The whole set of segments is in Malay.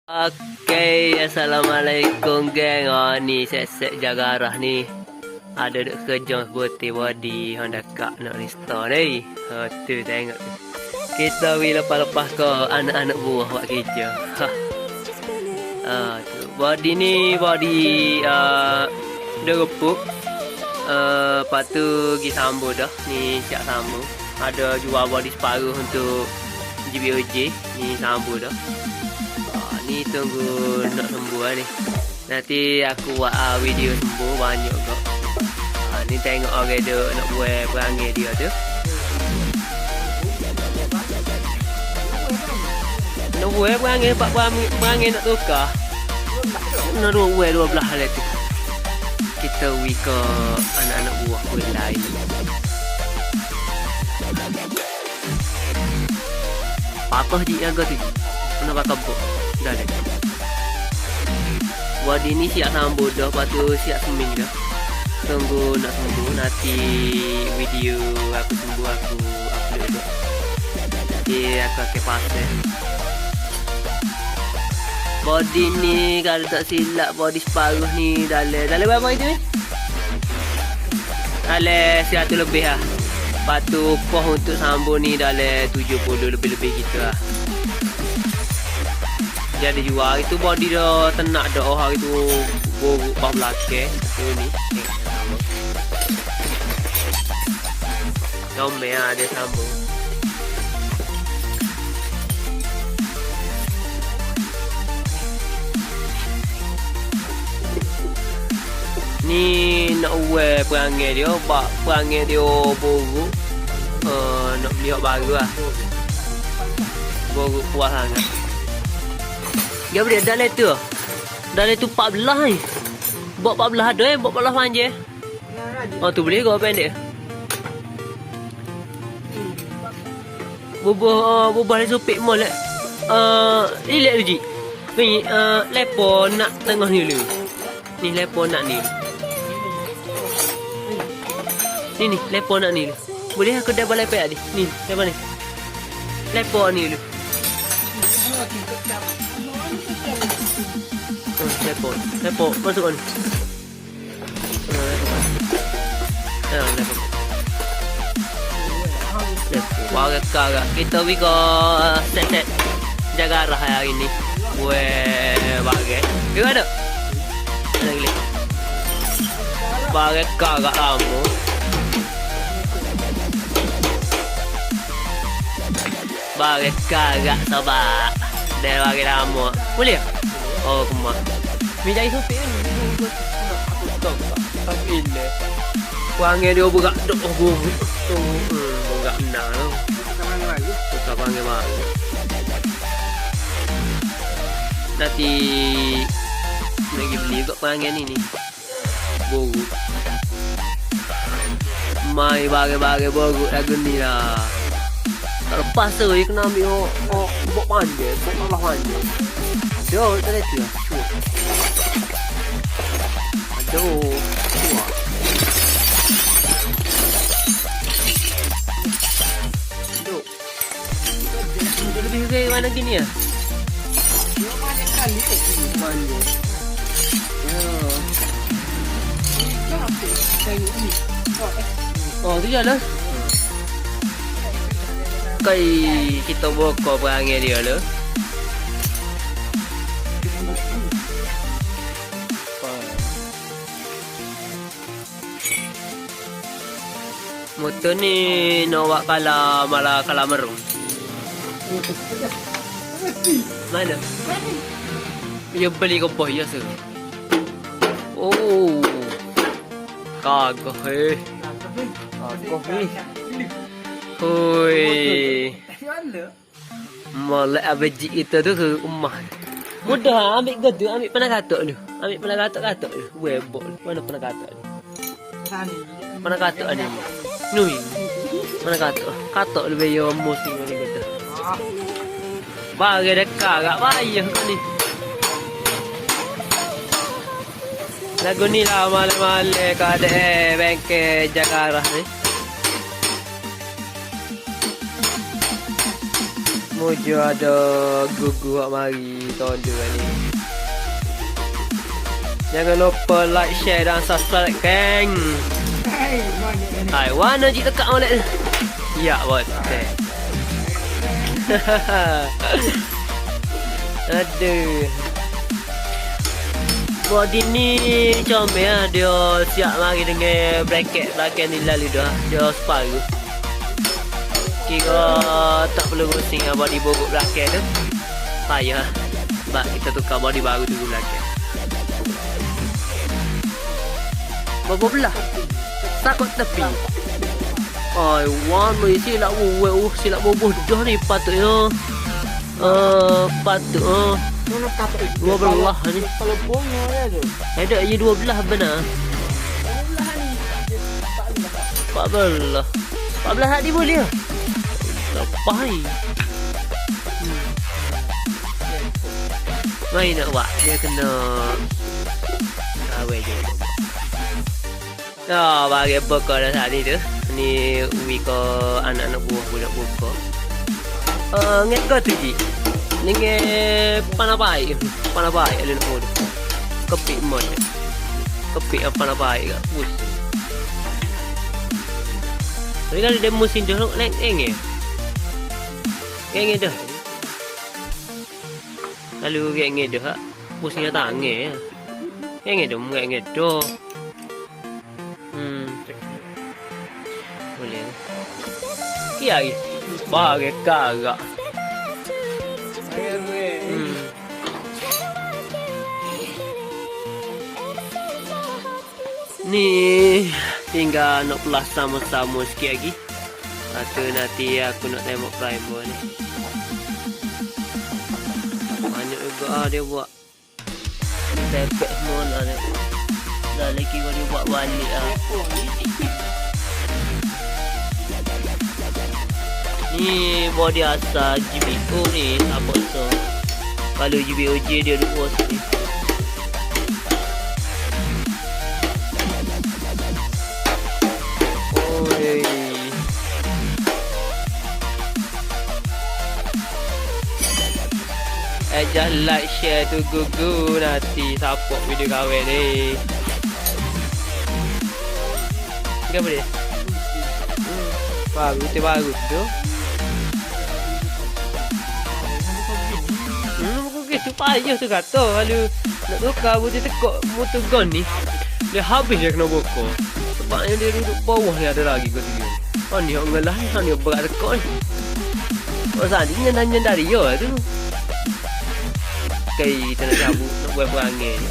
Okay, Assalamualaikum geng. Ni set-set jaga arah ni. Ada duk kerja putih body hang dekat nak restore ni. Tu tengok tu. Kita wi lepas-lepas ke anak-anak buah buat kerja. Tu body ni body dia repuk. Lepas tu pergi sambung dah. Ni siap sambung. Ada jual body separuh untuk GBOJ. Ni sambung dah. Ni tunggu nak sembuh ni. Nanti aku buat video sembuh banyak kok. Ni tengok orang dia nak buat perangai dia tu. Nak buat perangai, perangai nak tukar. Nak buat 12 hal tu. Kita pergi ke anak-anak buah pun lain. Patah je jaga tu. Kena pakai bok. Dah dah. Body ni siap sambung dah. Lepas tu siap seming dah. Tunggu nak sembuh. Nanti video aku sembuh aku upload dah. Nanti aku akan pasal. Body ni kalau tak silap body separuh ni dalam berapa itu ni? Dalam 100 lebih lah. Lepas tu poh untuk sambung ni dalam 70 lebih-lebih gitu lah. Jadi jual itu body dah tenak dah hari tu buruk pas belakang tu ni. Comel ada sambung. Ni nak uai perangai dia, perangai dia buruk. Nak lihat baru lah. Buruk puas sangat. Dia boleh dalam tu. Dalam tu 14 ni. Buat 14 ada buat 14 panjang. Oh tu boleh kau pendek. Bubuh ni supik mol lek. Relax tu ji. Ni lepo nak tengah ni dulu. Ni lepo nak ni. Ni lepo nak ni. Boleh aku dah balai pek ni. Ni lepo ni. Lepo ni dulu. Lepo masuk ni. Lepo. Warga kagak. Kita pergi ke set-set jaga arah hari ni. Buat bagai. Kira ada? Lagi. Bagai kagak lama. Bagai kagak sabar. Dah bagai lama. Boleh? Oh, kumah. Minta isu pin. Tak ini. Wangi dia buka dok guru. Buka enam. Buka wangi wangi. Nanti lagi beli kat wangi ni ni. Guru. Mai bagai guru lagu ni lah. Tak lepas tu dia kena ambil bok panjang, bok malah panjang. Aduh, tak ada tu. Aduh, kuat. Aduh. Dia lebih ke mana gini ya? Dia banyak kali Panjang. Oh, tu jalan. Kai kita buka perangai dia lah. Motor ni nak buat malah kalah merung. Mana? Dia beli ke boh ya se. Oh. Kagak Kagak Hoi. Molek abjik kita tu ke rumah. Mudah ambil gitu, ambil pernah katok dulu. Ambil pernah katok dulu. Webok. Mana pernah katok dulu? Pernah katok ni. Nui. Mana katok? Katok lebih yo musim ni gitu. Bagi dekat agak payah kau ni. Lagu ni lah malam-malam kat ada bengkel jaga arah ni. Mojo ada gugu hak mari tondu ni. Jangan lupa like, share dan subscribe kan. Hai, warna je dekat molek. Ya, betul. Aduh. Body ni comel lah. Dia siap mari dengan bracket belakang ni lalu dah. Dia separuh. Kira tak perlu pusing lah body bogok belakang tu. Payah. Sebab kita tukar body baru tu belakang. Berapa belah? Takut tepi. Ai, warna silap buat. Silap boboh dah ni patutnya. Patut. Mana kata itu? 12 ni. Kalau bunga ya tu. Ada je 12 benar. 14. 14 hari boleh ah. Lepas ni. Main nak buat. Dia kena awet je. Dah bagi buka dah saat ni tu. Ni Uwi ke anak-anak buah budak buka. Ngek ke tu ji? Dengan panabai ada nak buat. Kepik mod. Kepik apa panabai kat bus. Tapi kalau dia musim dah naik enge. Enge dah. Lalu enge dah. Busnya tange. Enge dah enge dah. Boleh. Iya lagi. Bagai kagak. Ni tinggal nak pelas sama-sama sikit lagi. Atau nanti aku nak tembok primer ni. Banyak juga dia buat. Tepek semua lah dia. Dah lagi dia buat balik lah. Ni body asal GBO ni apa so. Kalau GBOJ dia duk ni. Oi. Jangan like, share tu gugu nanti support video kawan ni. Apa dia? Bagus tu. Itu payah tu kata kalau nak tukar putih tekuk motor gun ni dia habis dia kena bokor sebabnya dia duduk bawah ni ada lagi kot dia. Oh ni orang ngelah ni berat tekuk ni. Oh saat ni nyanyi dari yo tu. Kita nak cabut nak buat perangin ni.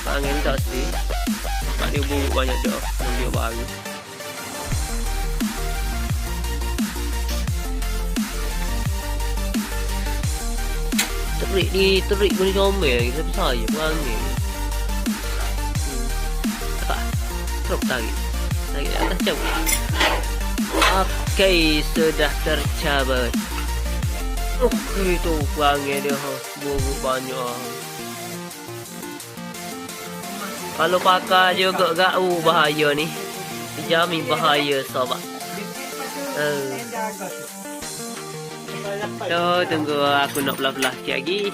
Perangin ni tak sih. Sebab dia buruk banyak dah. Dia baru. Terik pun comel lagi. Tapi saya perangin. Apa? Teruk tarik. Tarik atas cabut. Okey, sudah tercabut. Okey tu perangin dia. Buruk banyak. Kalau pakai juga gak bahaya ni. Dijamin bahaya sobat. Tunggu aku nak belah-belah sikit lagi.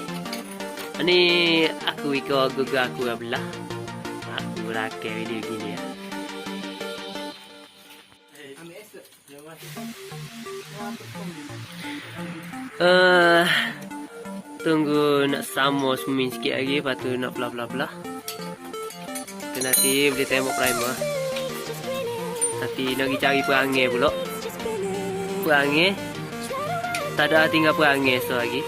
Ni aku ikut Google aku belah. Aku rakam video gini ya. Tunggu nak sama semin sikit lagi. Lepas tu nak belah-belah. Nanti boleh tembok primer. Nanti nak pergi cari perangai pula. Perangai. Tak ada tinggal perangai so lagi.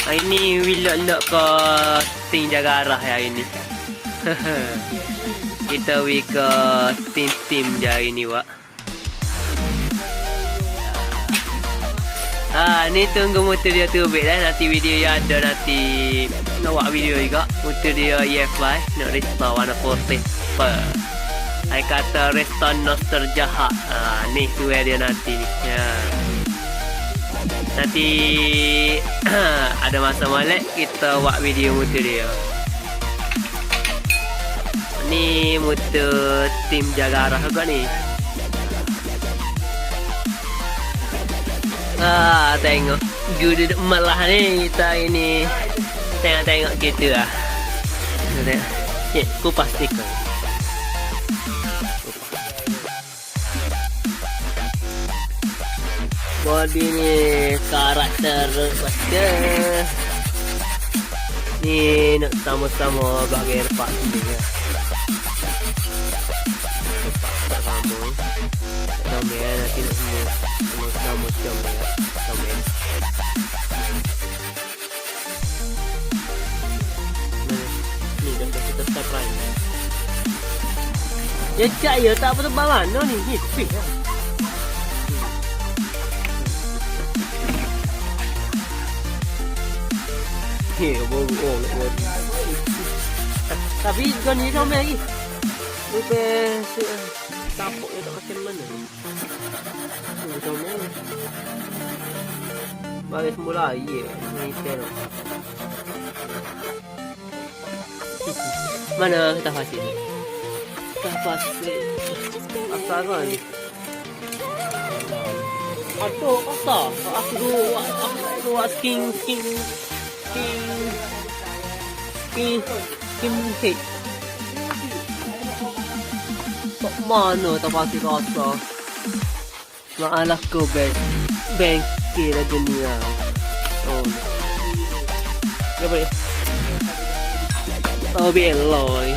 Hari ni wilok-lok ke ting jaga arah hari ni. Kita ke tim-tim je hari ni wak. Ni tunggu motor dia terbit dah. Nanti video yang ada nanti nak buat video juga. Motor dia EFI nak restore warna putih. Saya kata restore nostalgia. Ni tu dia nanti ni. Nanti ada masa molek kita buat video motor dia. Ni motor tim jaga arah juga ni. Tengok guru malah ni kita ini tengok gitu lah. Tengok. Kupas stiker. Body ni karakter baca. Ni nak sama-sama bagi repak sini ya. Tak sama. Sama ya nanti nak semua sama sama ya. Sama ya. Ni dah tetap lain. Ya cak ya tak apa tebalan ni. Ni quick ya. Oh, tapi kan ni ramai lagi. Bukan tapuk dia tak macam mana. Ramai. Bagi semula ye, ni teruk. Mana kita fasih? Kita fasih. Asal kan ni? Aduh, asal? Aku asking hit. Mana tak pasti rasa. Malah ko bengkel aja ni lah. Oh. Ya boleh. Oh, beloi.